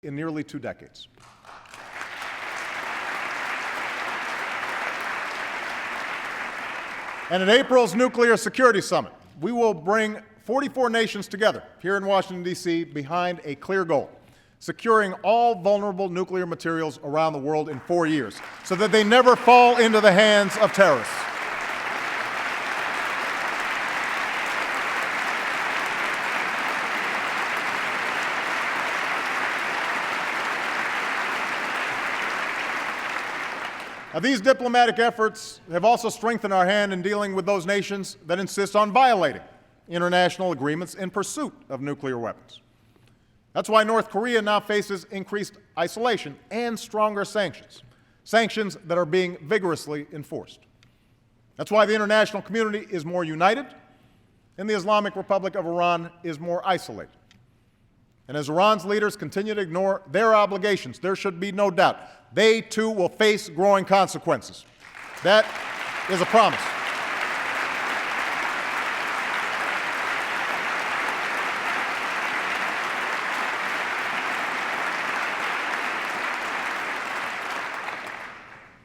in nearly 2 decades. And at April's Nuclear Security Summit, we will bring 44 nations together here in Washington, D.C. behind a clear goal: securing all vulnerable nuclear materials around the world in 4 years so that they never fall into the hands of terrorists. Now, these diplomatic efforts have also strengthened our hand in dealing with those nations that insist on violating international agreements in pursuit of nuclear weapons. That's why North Korea now faces increased isolation and stronger sanctions, sanctions that are being vigorously enforced. That's why the international community is more united and the Islamic Republic of Iran is more isolated. And as Iran's leaders continue to ignore their obligations, there should be no doubt they too will face growing consequences. That is a promise.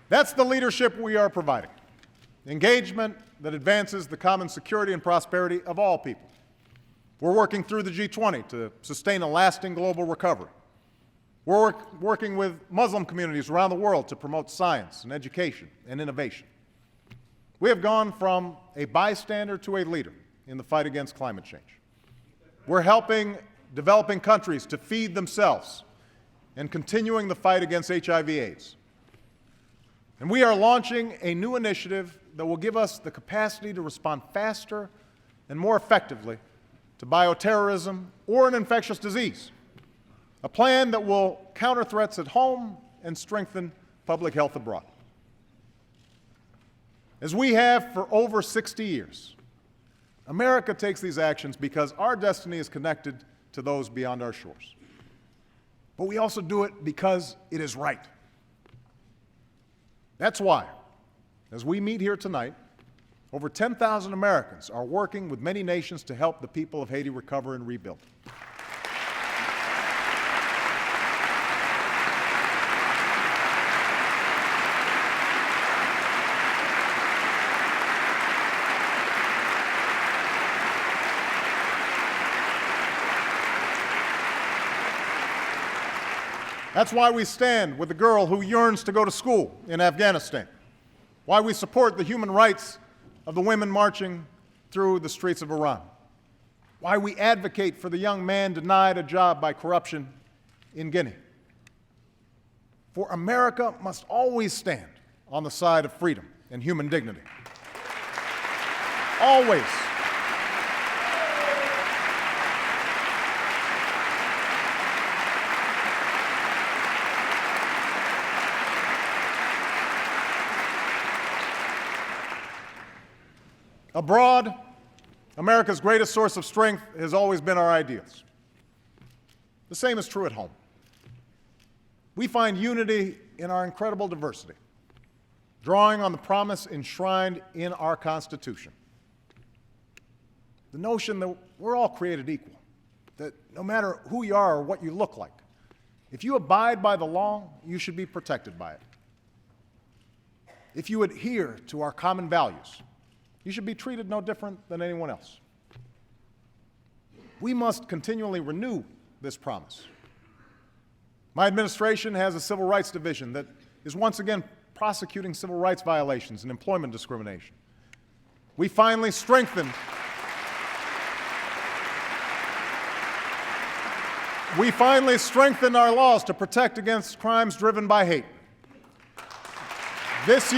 That's the leadership we are providing. Engagement that advances the common security and prosperity of all people. We're working through the G20 to sustain a lasting global recovery. We're working with Muslim communities around the world to promote science and education and innovation. We have gone from a bystander to a leader in the fight against climate change. We're helping developing countries to feed themselves and continuing the fight against HIV/AIDS. And we are launching a new initiative that will give us the capacity to respond faster and more effectively to bioterrorism or an infectious disease, a plan that will counter threats at home and strengthen public health abroad. As we have for over 60 years, America takes these actions because our destiny is connected to those beyond our shores. But we also do it because it is right. That's why, as we meet here tonight, over 10,000 Americans are working with many nations to help the people of Haiti recover and rebuild. That's why we stand with the girl who yearns to go to school in Afghanistan, why we support the human rights of the women marching through the streets of Iran, why we advocate for the young man denied a job by corruption in Guinea. For America must always stand on the side of freedom and human dignity. Always. Abroad, America's greatest source of strength has always been our ideals. The same is true at home. We find unity in our incredible diversity, drawing on the promise enshrined in our Constitution. The notion that we're all created equal, that no matter who you are or what you look like, if you abide by the law, you should be protected by it. If you adhere to our common values, you should be treated no different than anyone else. We must continually renew this promise. My administration has a civil rights division that is once again prosecuting civil rights violations and employment discrimination. We finally strengthened our laws to protect against crimes driven by hate. This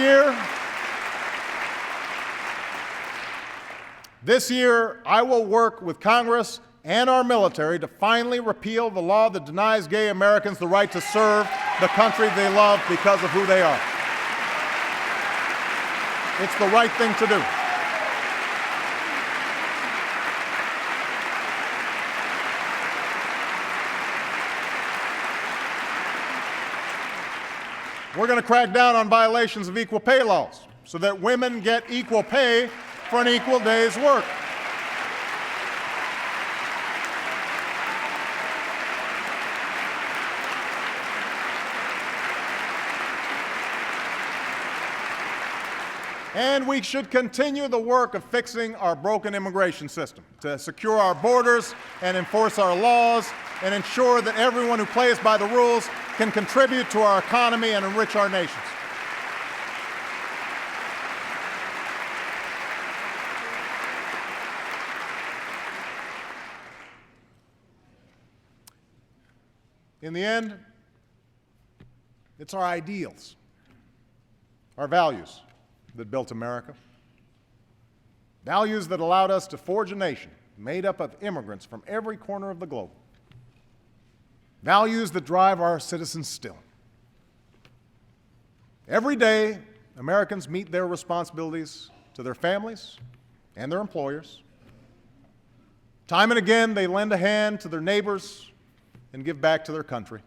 year, I will work with Congress and our military to finally repeal the law that denies gay Americans the right to serve the country they love because of who they are. It's the right thing to do. We're going to crack down on violations of equal pay laws so that women get equal pay for an equal day's work. And we should continue the work of fixing our broken immigration system to secure our borders and enforce our laws and ensure that everyone who plays by the rules can contribute to our economy and enrich our nations. In the end, it's our ideals, our values that built America. Values that allowed us to forge a nation made up of immigrants from every corner of the globe. Values that drive our citizens still. Every day, Americans meet their responsibilities to their families and their employers. Time and again, they lend a hand to their neighbors and give back to their country.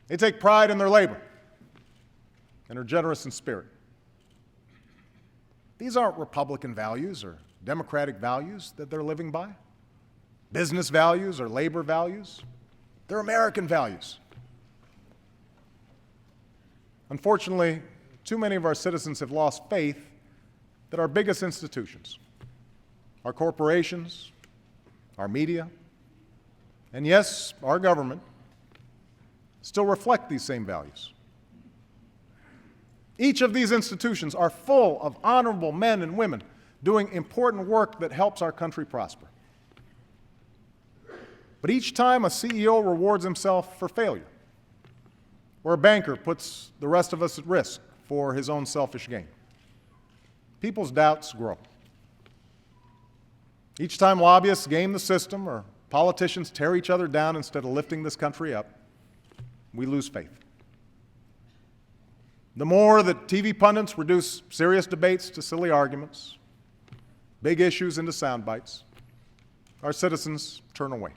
They take pride in their labor and are generous in spirit. These aren't Republican values or Democratic values that they're living by, business values or labor values. They're American values. Unfortunately, too many of our citizens have lost faith that our biggest institutions, our corporations, our media, and yes, our government, still reflect these same values. Each of these institutions are full of honorable men and women doing important work that helps our country prosper. But each time a CEO rewards himself for failure, or a banker puts the rest of us at risk for his own selfish gain, people's doubts grow. Each time lobbyists game the system or politicians tear each other down instead of lifting this country up, we lose faith. The more that TV pundits reduce serious debates to silly arguments, big issues into sound bites, our citizens turn away.